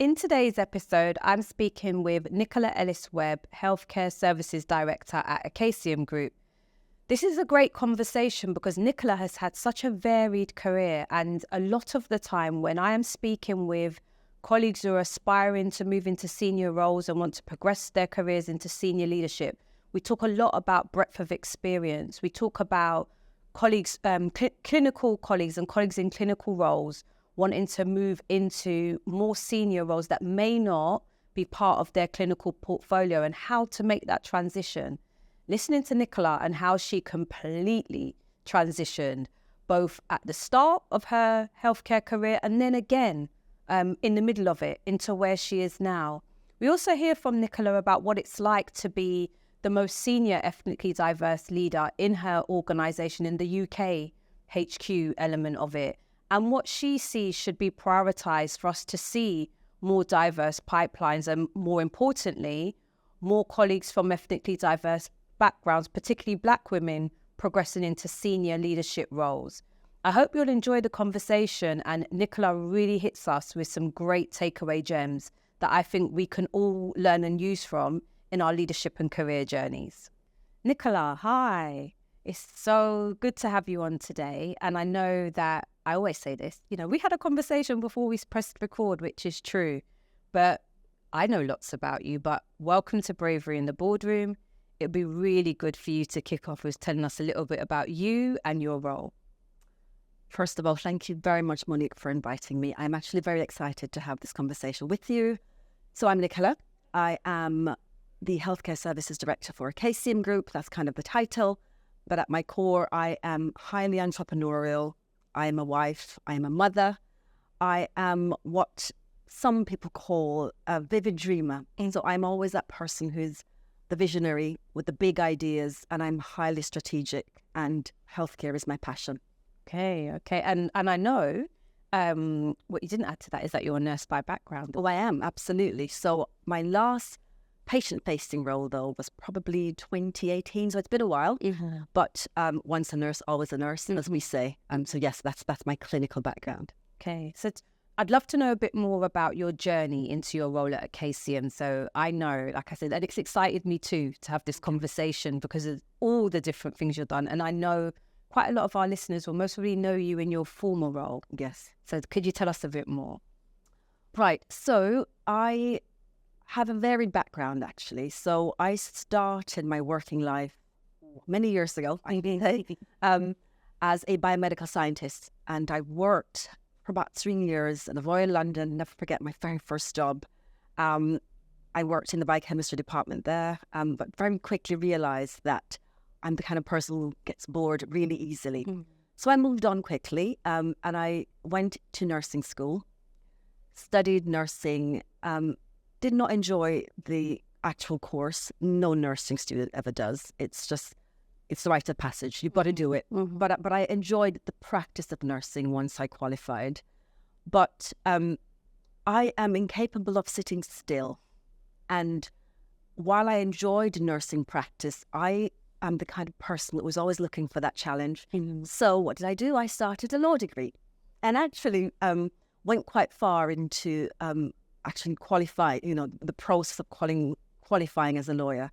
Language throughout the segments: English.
In today's episode, I'm speaking with Nicola Ellis-Webb, Healthcare Services Director at Acacium Group. This is a great conversation because Nicola has had such a varied career, and a lot of the time when I am speaking with colleagues who are aspiring to move into senior roles and want to progress their careers into senior leadership, we talk a lot about breadth of experience. We talk about colleagues, clinical colleagues and colleagues in clinical roles wanting to move into more senior roles that may not be part of their clinical portfolio and how to make that transition. Listening to Nicola and how she completely transitioned both at the start of her healthcare career and then again in the middle of it into where she is now. We also hear from Nicola about what it's like to be the most senior ethnically diverse leader in her organisation in the UK HQ element of it, and what she sees should be prioritised for us to see more diverse pipelines and, more importantly, more colleagues from ethnically diverse backgrounds, particularly Black women, progressing into senior leadership roles. I hope you'll enjoy the conversation, and Nicola really hits us with some great takeaway gems that I think we can all learn and use from in our leadership and career journeys. Nicola, hi. It's so good to have you on today. And I know that I always say this, we had a conversation before we pressed record, which is true, but I know lots about you. But welcome to Bravery in the Boardroom. It'd be really good for you to kick off with telling us a little bit about you and your role. First of all, thank you very much, Monique, for inviting me. I'm actually very excited to have this conversation with you. So I'm Nicola. I am the Healthcare Services Director for Acacium Group. That's kind of the title. But at my core, I am highly entrepreneurial. I am a wife. I am a mother. I am what some people call a vivid dreamer. And so I'm always that person who's the visionary with the big ideas, and I'm highly strategic, and healthcare is my passion. Okay. And I know what you didn't add to that is that you're a nurse by background. Oh, I am, absolutely. So my last patient-facing role, though, was probably 2018, so it's been a while. Mm-hmm. But once a nurse, always a nurse, as we say. So yes, that's my clinical background. Okay, so I'd love to know a bit more about your journey into your role at Acacium. So I know, like I said, that it's excited me too to have this conversation because of all the different things you've done. And I know quite a lot of our listeners will most probably know you in your former role. Yes. So could you tell us a bit more? Right. So I have a varied background, actually. So I started my working life many years ago, as a biomedical scientist. And I worked for about 3 years in the Royal London. Never forget my very first job. I worked in the biochemistry department there, but very quickly realized that I'm the kind of person who gets bored really easily. Mm. So I moved on quickly, and I went to nursing school, studied nursing, did not enjoy the actual course. No nursing student ever does. It's the rite of passage. You've got to do it. Mm-hmm. But I enjoyed the practice of nursing once I qualified. But I am incapable of sitting still. And while I enjoyed nursing practice, I am the kind of person that was always looking for that challenge. Mm-hmm. So what did I do? I started a law degree and actually went quite far into actually qualified, the process of qualifying as a lawyer.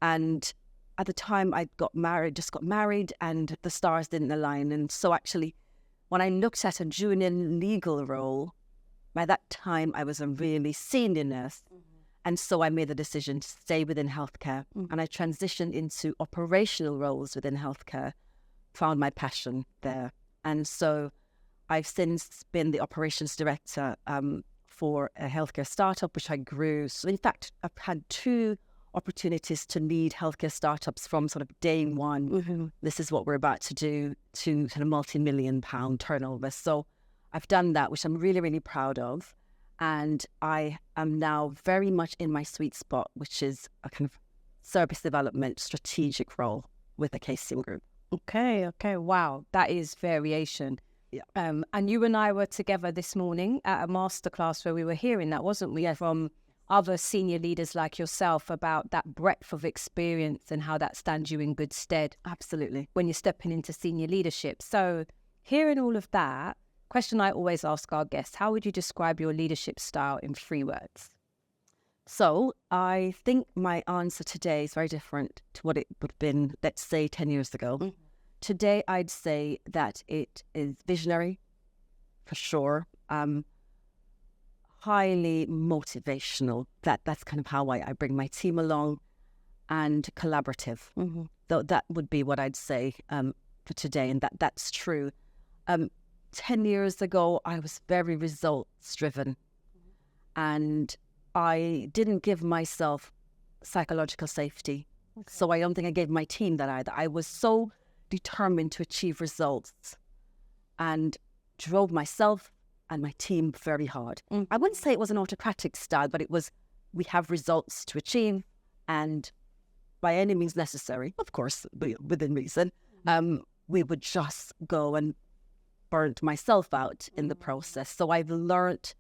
And at the time I just got married, and the stars didn't align. And so actually, when I looked at a junior legal role, by that time I was a really senior nurse. Mm-hmm. And so I made the decision to stay within healthcare. Mm-hmm. And I transitioned into operational roles within healthcare, found my passion there. And so I've since been the operations director for a healthcare startup, which I grew. So in fact, I've had 2 opportunities to lead healthcare startups from sort of day one. Mm-hmm. This is what we're about to do, to kind of multi-million-pound turnover. So I've done that, which I'm really, really proud of. And I am now very much in my sweet spot, which is a kind of service development strategic role with the Acacium Group. Okay. Wow. That is variation. Yeah. And you and I were together this morning at a masterclass where we were hearing that, wasn't we? Yes. From other senior leaders like yourself about that breadth of experience and how that stands you in good stead. Absolutely. When you're stepping into senior leadership. So hearing all of that, Question I always ask our guests: how would you describe your leadership style in 3 words? So I think my answer today is very different to what it would have been, let's say, 10 years ago. Mm. Today, I'd say that it is visionary, for sure. Highly motivational. That's kind of how I bring my team along, and collaborative. Mm-hmm. Though that would be what I'd say for today, and that's true. 10 years ago, I was very results driven, and I didn't give myself psychological safety. Okay. So I don't think I gave my team that either. I was so determined to achieve results and drove myself and my team very hard. Mm. I wouldn't say it was an autocratic style, but it was, we have results to achieve, and by any means necessary, of course, within reason, we would just go and burn myself out in the process. So I've learned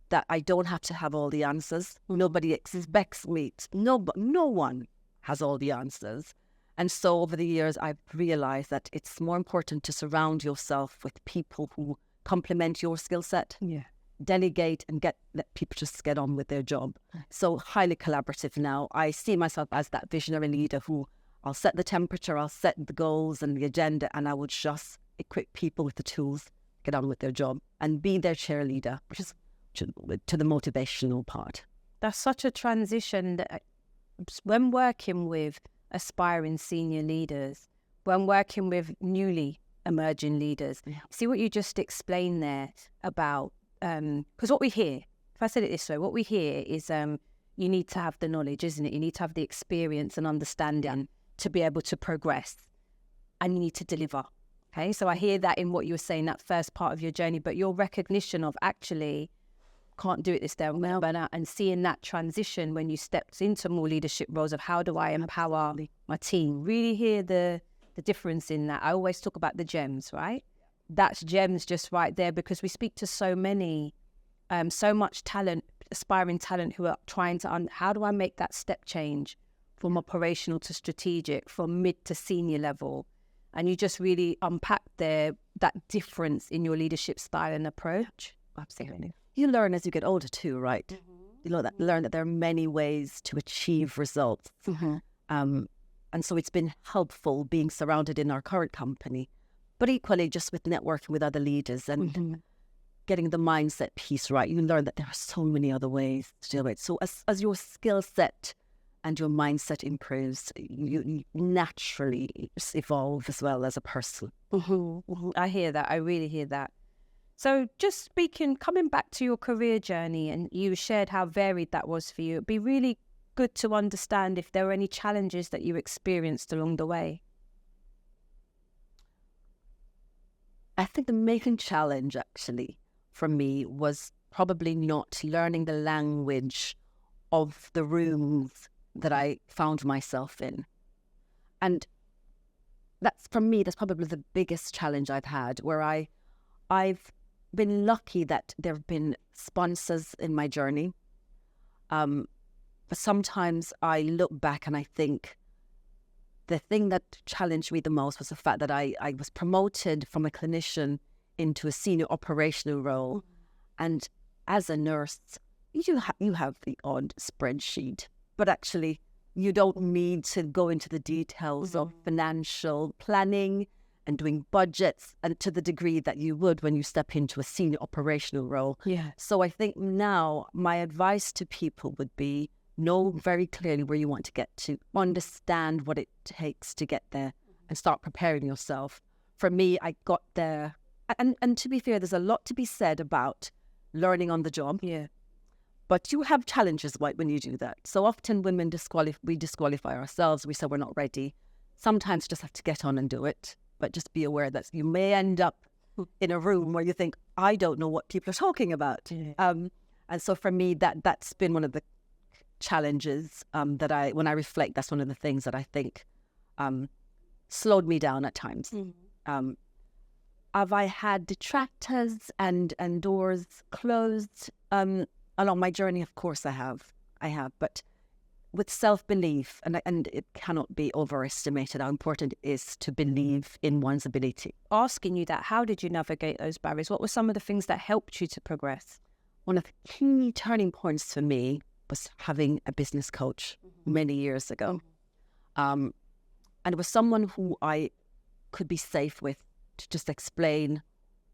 that I don't have to have all the answers. Nobody expects me. No one has all the answers. And so over the years, I've realized that it's more important to surround yourself with people who complement your skill set. Yeah. Delegate and let people just get on with their job. So highly collaborative now. I see myself as that visionary leader who I'll set the temperature, I'll set the goals and the agenda, and I would just equip people with the tools, get on with their job, and be their cheerleader, which is to the motivational part. That's such a transition that when working with aspiring senior leaders, when working with newly emerging leaders, see what you just explained there about, because what we hear, if I said it this way, what we hear is you need to have the knowledge, isn't it? You need to have the experience and understanding to be able to progress, and you need to deliver. Okay, so I hear that in what you were saying, that first part of your journey, but your recognition of actually can't do it this day, I'm going to burn out, and seeing that transition when you stepped into more leadership roles of how do I empower my team, really hear the difference in that. I always talk about the gems, right? That's gems just right there, because we speak to so many, so much talent, aspiring talent who are trying to, how do I make that step change from operational to strategic, from mid to senior level? And you just really unpack that difference in your leadership style and approach. Absolutely. You learn as you get older too, right? Mm-hmm. You learn that there are many ways to achieve results. Mm-hmm. And so it's been helpful being surrounded in our current company, but equally just with networking with other leaders and getting the mindset piece right. You learn that there are so many other ways to do it. So as your skill set and your mindset improves, you naturally evolve as well as a person. I hear that. I really hear that. So just coming back to your career journey, and you shared how varied that was for you, it'd be really good to understand if there were any challenges that you experienced along the way. I think the main challenge actually for me was probably not learning the language of the rooms that I found myself in. And that's, for me, that's probably the biggest challenge I've had, where I've been lucky that there have been sponsors in my journey. But sometimes I look back and I think the thing that challenged me the most was the fact that I was promoted from a clinician into a senior operational role. And as a nurse, you have the odd spreadsheet, but actually you don't need to go into the details of financial planning and doing budgets, and to the degree that you would when you step into a senior operational role. Yeah. So I think now my advice to people would be, know very clearly where you want to get to, understand what it takes to get there, and start preparing yourself. For me, I got there, and to be fair, there's a lot to be said about learning on the job. Yeah. But you have challenges when you do that. So often women we disqualify ourselves. We say we're not ready. Sometimes you just have to get on and do it. But just be aware that you may end up in a room where you think, I don't know what people are talking about. Yeah. And so for me, that's been one of the challenges that when I reflect, that's one of the things that I think slowed me down at times. Have I had detractors and doors closed along my journey? Of course I have. But with self-belief, and it cannot be overestimated how important it is to believe in one's ability. Asking you that, how did you navigate those barriers? What were some of the things that helped you to progress? One of the key turning points for me was having a business coach many years ago. And it was someone who I could be safe with to just explain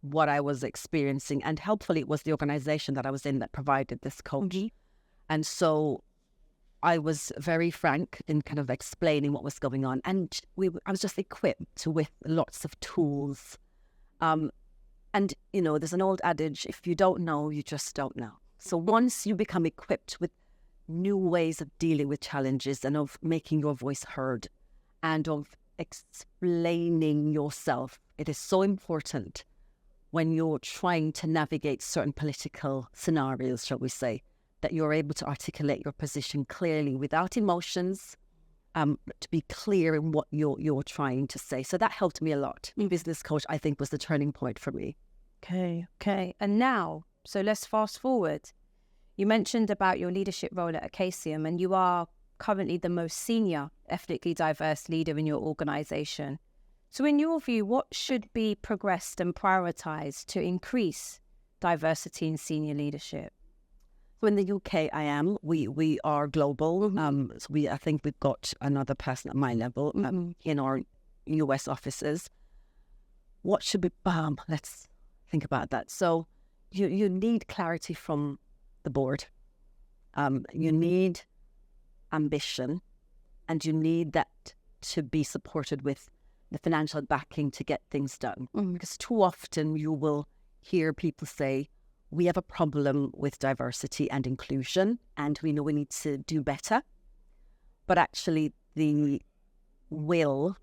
what I was experiencing. And helpfully, it was the organization that I was in that provided this coach. And so I was very frank in kind of explaining what was going on. And I was just equipped with lots of tools. And, you know, there's an old adage, if you don't know, you just don't know. So once you become equipped with new ways of dealing with challenges and of making your voice heard and of explaining yourself, it is so important when you're trying to navigate certain political scenarios, shall we say, that you're able to articulate your position clearly without emotions, to be clear in what you're trying to say. So that helped me a lot. Business coach, I think, was the turning point for me. Okay. And now, so let's fast forward. You mentioned about your leadership role at Acacium, and you are currently the most senior ethnically diverse leader in your organization. So in your view, what should be progressed and prioritized to increase diversity in senior leadership? So in the UK, we are global. So I think we've got another person at my level in our US offices. What should be, let's think about that. So you need clarity from the board. You need ambition, and you need that to be supported with the financial backing to get things done. Because too often you will hear people say, we have a problem with diversity and inclusion, and we know we need to do better. But actually the will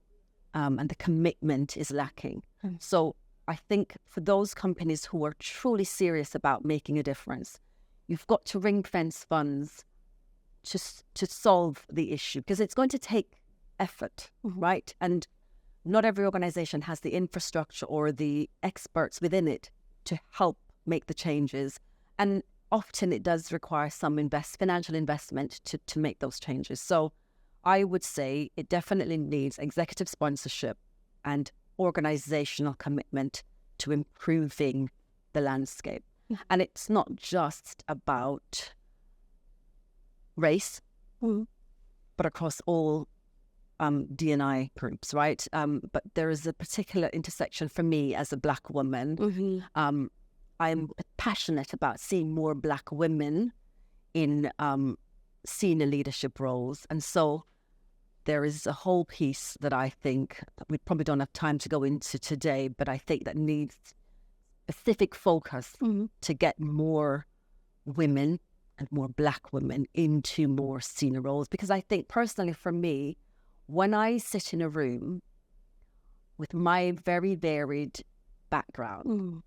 and the commitment is lacking. So I think for those companies who are truly serious about making a difference, you've got to ring fence funds to solve the issue, because it's going to take effort, right? And not every organization has the infrastructure or the experts within it to help make the changes. And often it does require some financial investment to make those changes. So I would say it definitely needs executive sponsorship and organizational commitment to improving the landscape. And it's not just about race, but across all D&I groups, right? But there is a particular intersection for me as a Black woman. I'm passionate about seeing more Black women in senior leadership roles. And so there is a whole piece that I think that we probably don't have time to go into today, but I think that needs specific focus to get more women and more Black women into more senior roles. Because I think personally for me, when I sit in a room with my very varied background,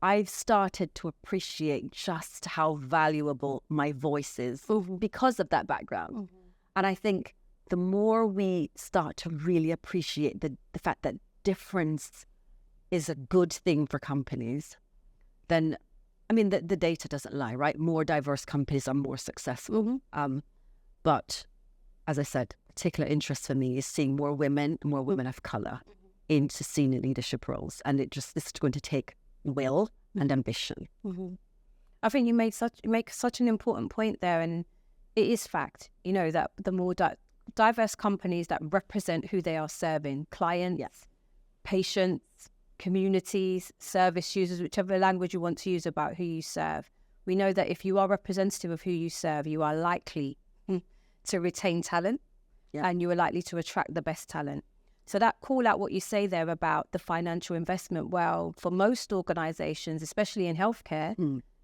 I've started to appreciate just how valuable my voice is because of that background. And I think the more we start to really appreciate the fact that difference is a good thing for companies, then, I mean, the data doesn't lie, right? More diverse companies are more successful. But as I said, particular interest for me is seeing more women of color into senior leadership roles. And this is going to take will and ambition. I think you make such an important point there, and it is fact, you know, that the more diverse companies that represent who they are serving, clients, patients, communities, service users, whichever language you want to use about who you serve. We know that if you are representative of who you serve, you are likely to retain talent and you are likely to attract the best talent. So that call out what you say there about the financial investment, well, for most organizations, especially in healthcare,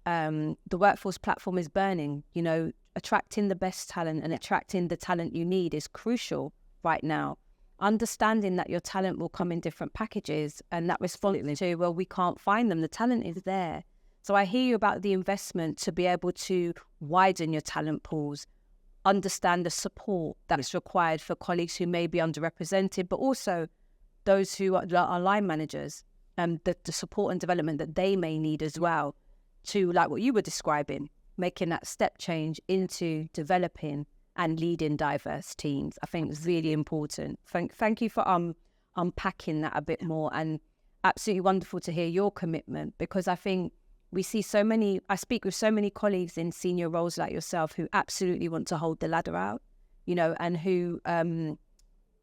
the workforce platform is burning. You know, attracting the best talent and attracting the talent you need is crucial right now. Understanding that your talent will come in different packages and that response to, well, we can't find them. The talent is there. So I hear you about the investment to be able to widen your talent pools, understand the support that's required for colleagues who may be underrepresented, but also those who are line managers, and the support and development that they may need as well to, like what you were describing, making that step change into developing and leading diverse teams. I think it's really important. Thank you for unpacking that a bit more, and absolutely wonderful to hear your commitment, because I think I speak with so many colleagues in senior roles like yourself who absolutely want to hold the ladder out, and who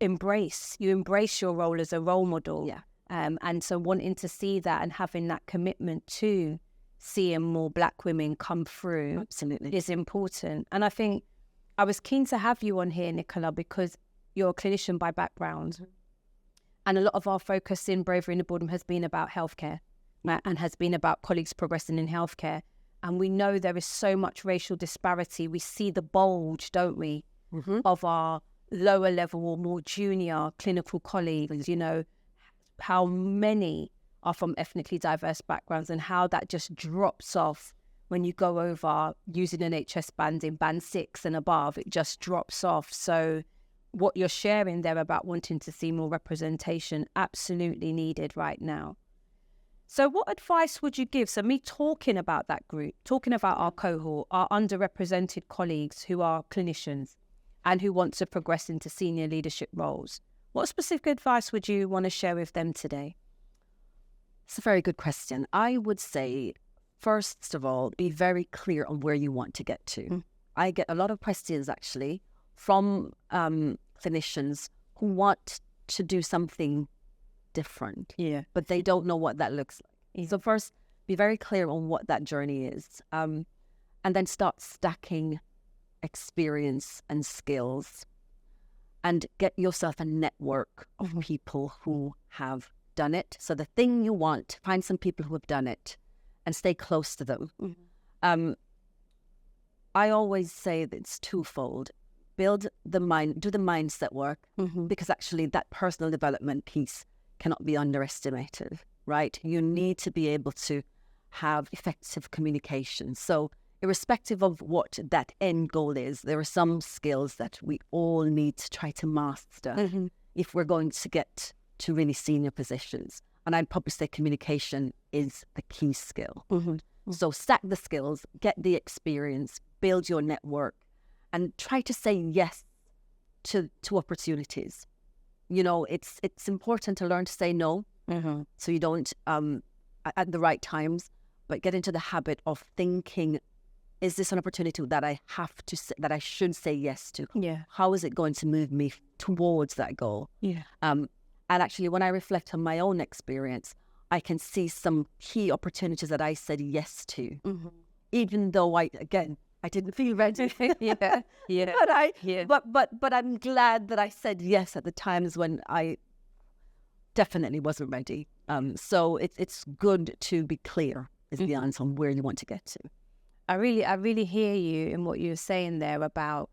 embrace your role as a role model. Yeah. And so wanting to see that and having that commitment to seeing more Black women come through Absolutely is important. And I think I was keen to have you on here, Nicola, because you're a clinician by background. And a lot of our focus in Bravery in the Boardroom has been about healthcare, right? And has been about colleagues progressing in healthcare. And we know there is so much racial disparity. We see the bulge, don't we, of our lower level or more junior clinical colleagues, how many are from ethnically diverse backgrounds and how that just drops off when you go over using NHS banding, band 6 and above, it just drops off. So what you're sharing there about wanting to see more representation, absolutely needed right now. So what advice would you give? So me talking about that group, talking about our cohort, our underrepresented colleagues who are clinicians and who want to progress into senior leadership roles, what specific advice would you want to share with them today? It's a very good question. I would say, first of all, be very clear on where you want to get to. I get a lot of questions, actually, from clinicians who want to do something different, but they don't know what that looks like. So first, be very clear on what that journey is, and then start stacking experience and skills, and get yourself a network of people who have done it. So the thing you want, find some people who have done it and stay close to them. I always say that it's twofold. Do the mindset work, because actually that personal development piece cannot be underestimated, right? You need to be able to have effective communication. So irrespective of what that end goal is, there are some skills that we all need to try to master if we're going to get to really senior positions. And I'd probably say communication is the key skill. So stack the skills, get the experience, build your network, and try to say yes to opportunities. It's important to learn to say no, so you don't at the right times, but get into the habit of thinking, is this an opportunity that I should say yes to? How is it going to move me towards that goal? And actually, when I reflect on my own experience, I can see some key opportunities that I said yes to, even though I didn't feel ready. But I'm glad that I said yes at the times when I definitely wasn't ready. So it's good to be clear is the answer on where you want to get to. I really hear you in what you're saying there about,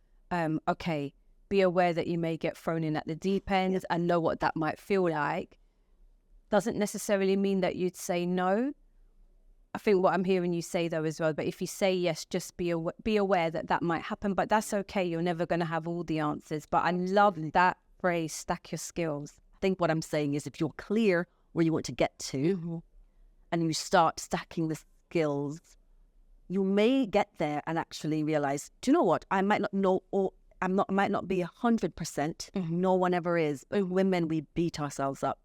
be aware that you may get thrown in at the deep end and know what that might feel like. Doesn't necessarily mean that you'd say no. I think what I'm hearing you say though as well, but if you say yes, just be aware that that might happen, but that's okay. You're never going to have all the answers. But I love that phrase, stack your skills. I think what I'm saying is if you're clear where you want to get to and you start stacking the skills, you may get there and actually realize, do you know what? I might not know, or might not be 100%. No one ever is. But women, we beat ourselves up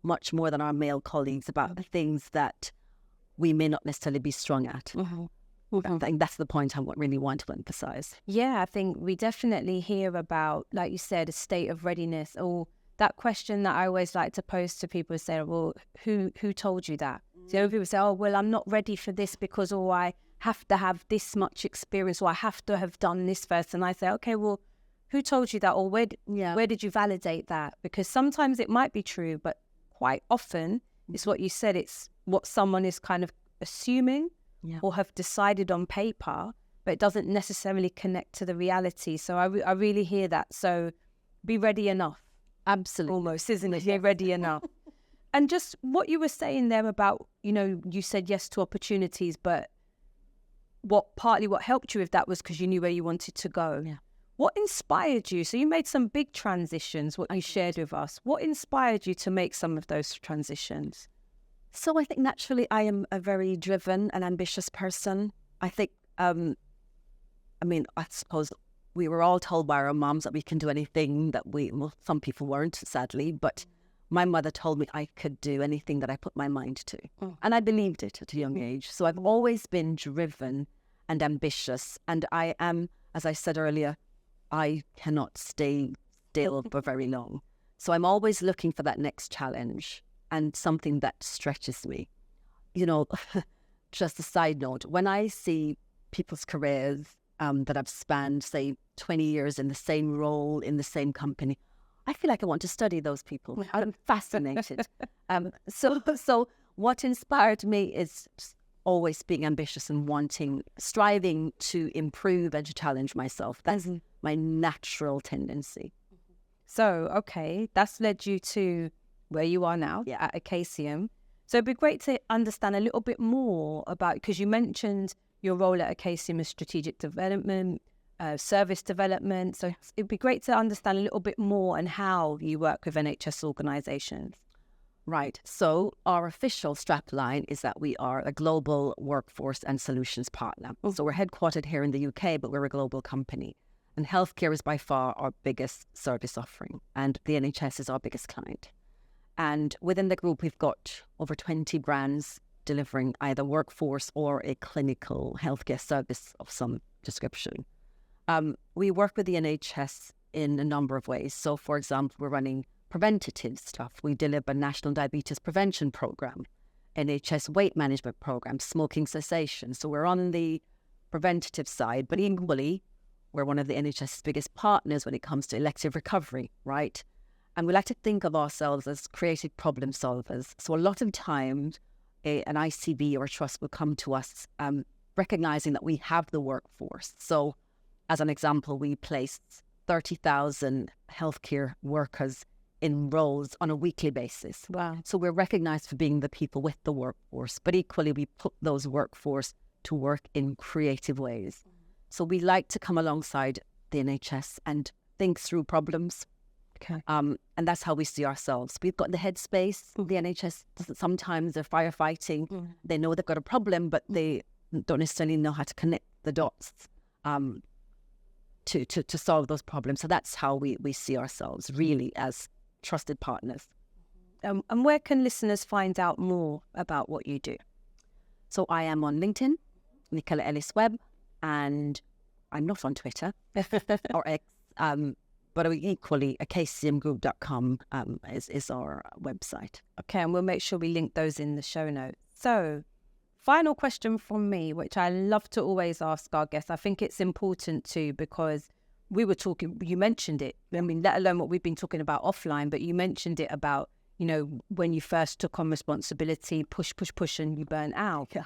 much more than our male colleagues about the things that we may not necessarily be strong at. I think that's the point I really want to emphasize. Yeah, I think we definitely hear about, like you said, a state of readiness, or that question that I always like to pose to people is say, well, who told you that? So people say, oh, well, I'm not ready for this because, I have to have this much experience, or I have to have done this first. And I say, okay, well, who told you that? Or where did you validate that? Because sometimes it might be true, but quite often it's what you said, it's what someone is kind of assuming or have decided on paper, but it doesn't necessarily connect to the reality. So I really hear that. So be ready enough. Absolutely. Almost, isn't it? You're ready enough. And just what you were saying there about, you said yes to opportunities, but what helped you with that was because you knew where you wanted to go. What inspired you? So you made some big transitions, what you shared with us. What inspired you to make some of those transitions? So I think naturally I am a very driven and ambitious person. I think, I suppose we were all told by our moms that we can do anything that some people weren't, sadly, but my mother told me I could do anything that I put my mind to. And I believed it at a young age. So I've always been driven and ambitious. And I am, as I said earlier, I cannot stay still for very long. So I'm always looking for that next challenge and something that stretches me. Just a side note, when I see people's careers that have spanned, say, 20 years in the same role, in the same company, I feel like I want to study those people. I'm fascinated. So what inspired me is always being ambitious and striving to improve and to challenge myself. That's my natural tendency. So, okay, that's led you to where you are now at Acacium. So it'd be great to understand a little bit more about, because you mentioned your role at Acacium as strategic development, service development. So it'd be great to understand a little bit more on how you work with NHS organisations. Right. So our official strapline is that we are a global workforce and solutions partner. So we're headquartered here in the UK, but we're a global company. And healthcare is by far our biggest service offering, and the NHS is our biggest client. And within the group, we've got over 20 brands delivering either workforce or a clinical healthcare service of some description. We work with the NHS in a number of ways. So, for example, we're running preventative stuff. We deliver National Diabetes Prevention Programme, NHS Weight Management Programme, smoking cessation. So we're on the preventative side, but equally, we're one of the NHS's biggest partners when it comes to elective recovery, right? And we like to think of ourselves as creative problem solvers. So a lot of times, an ICB or a trust will come to us recognising that we have the workforce. So as an example, we placed 30,000 healthcare workers in roles on a weekly basis. Wow. So we're recognised for being the people with the workforce, but equally we put those workforce to work in creative ways. So we like to come alongside the NHS and think through problems. Okay. And that's how we see ourselves. We've got the headspace. The NHS, sometimes they're firefighting. They know they've got a problem, but they don't necessarily know how to connect the dots to solve those problems. So that's how we see ourselves, really, as trusted partners. And where can listeners find out more about what you do? So I am on LinkedIn, Nicola Ellis-Webb, and I'm not on Twitter or X, but equally acaciumgroup.com is our website. Okay, and we'll make sure we link those in the show notes. So, final question from me, which I love to always ask our guests. I think it's important too, because we were talking, you mentioned it, I mean, let alone what we've been talking about offline, but you mentioned it about, when you first took on responsibility, push, and you burn out. Yeah.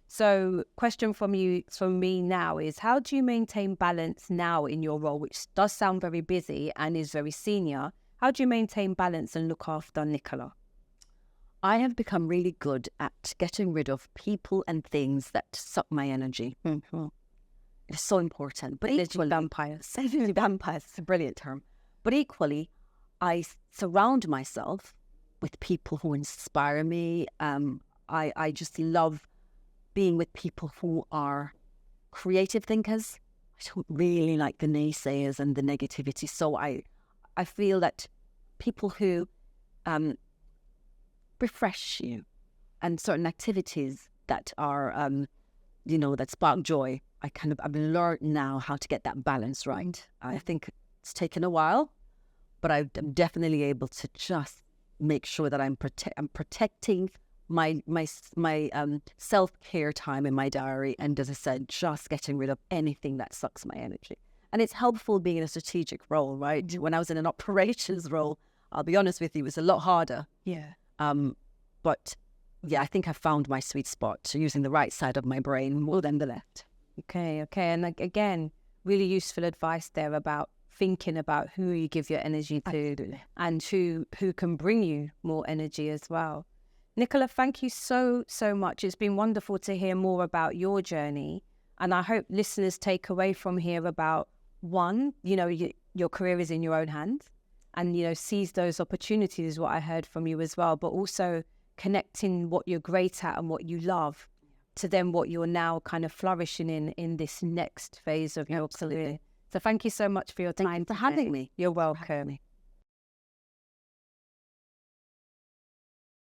So question from me now is, how do you maintain balance now in your role, which does sound very busy and is very senior? How do you maintain balance and look after Nicola? I have become really good at getting rid of people and things that suck my energy. Mm-hmm. It's so important. But Energy vampires. Energy vampires is a brilliant term. But equally, I surround myself with people who inspire me. I just love being with people who are creative thinkers. I don't really like the naysayers and the negativity. So I feel that people who refresh you and certain activities that are, that spark joy. I've learned now how to get that balance right. I think it's taken a while, but I'm definitely able to just make sure that I'm protecting my self-care time in my diary, and as I said, just getting rid of anything that sucks my energy. And it's helpful being in a strategic role, right? When I was in an operations role, I'll be honest with you, it was a lot harder. Yeah. But yeah, I think I found my sweet spot, using the right side of my brain more than the left. Okay. And again, really useful advice there about thinking about who you give your energy to. Absolutely. And who can bring you more energy as well. Nicola, thank you so much. It's been wonderful to hear more about your journey. And I hope listeners take away from here about, one, your career is in your own hands, and, seize those opportunities is what I heard from you as well, but also connecting what you're great at and what you love to then what you're now kind of flourishing in this next phase of your career. So thank you so much for your time. Thank you for having me. You're welcome.